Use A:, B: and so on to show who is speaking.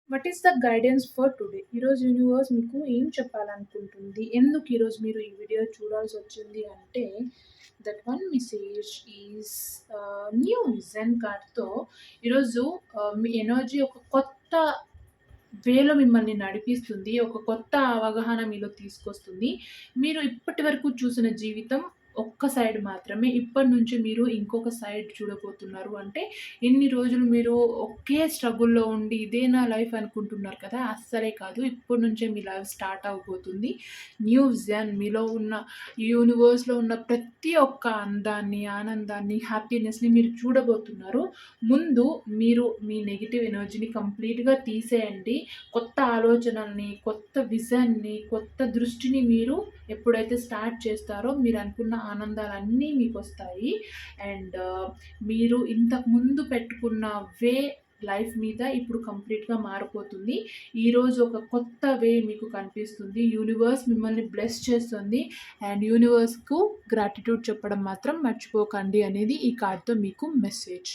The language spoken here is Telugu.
A: What is the guidance for today? ఈరోజు యూనివర్స్ మీకు ఏం చెప్పాలనుకుంటుంది? ఎందుకు ఈరోజు మీరు ఈ వీడియో చూడాల్సొచ్చింది అంటే, that one message is new vision కార్డ్‌తో ఈరోజు మీ ఎనర్జీ ఒక కొత్త వేలో మిమ్మల్ని నడిపిస్తుంది. ఒక కొత్త అవగాహన మీలో తీసుకొస్తుంది. మీరు ఇప్పటి వరకు చూసిన జీవితం ఒక్క సైడ్ మాత్రమే. ఇప్పటి నుంచి మీరు ఇంకొక సైడ్ చూడబోతున్నారు. అంటే ఇన్ని రోజులు మీరు ఒకే స్ట్రగుల్‌లో ఉండి ఇదే నా లైఫ్ అనుకుంటున్నారు కదా! అస్సలే కాదు. ఇప్పటి నుంచే మీ లైఫ్ స్టార్ట్ అవ్వబోతుంది. న్యూ విజన్ మీలో ఉన్న ఈ యూనివర్స్‌లో ఉన్న ప్రతి ఒక్క అందాన్ని, ఆనందాన్ని, హ్యాపీనెస్‌ని మీరు చూడబోతున్నారు. ముందు మీరు మీ నెగెటివ్ ఎనర్జీని కంప్లీట్‌గా తీసేయండి. కొత్త ఆలోచనల్ని, కొత్త విజన్‌ని, కొత్త దృష్టిని మీరు ఎప్పుడైతే స్టార్ట్ చేస్తారో మీరనుకున్న ఆనందాలన్నీ మీకొస్తాయి. అండ్ మీరు ఇంతకుముందు పెట్టుకున్న వే లైఫ్ మీద ఇప్పుడు కంప్లీట్‌గా మారిపోతుంది. ఈరోజు ఒక కొత్త వే మీకు కనిపిస్తుంది. యూనివర్స్ మిమ్మల్ని బ్లెస్ చేస్తుంది. అండ్ యూనివర్స్‌కు గ్రాటిట్యూడ్ చెప్పడం మాత్రం మర్చిపోకండి అనేది ఈ కార్డ్‌తో మీకు మెసేజ్.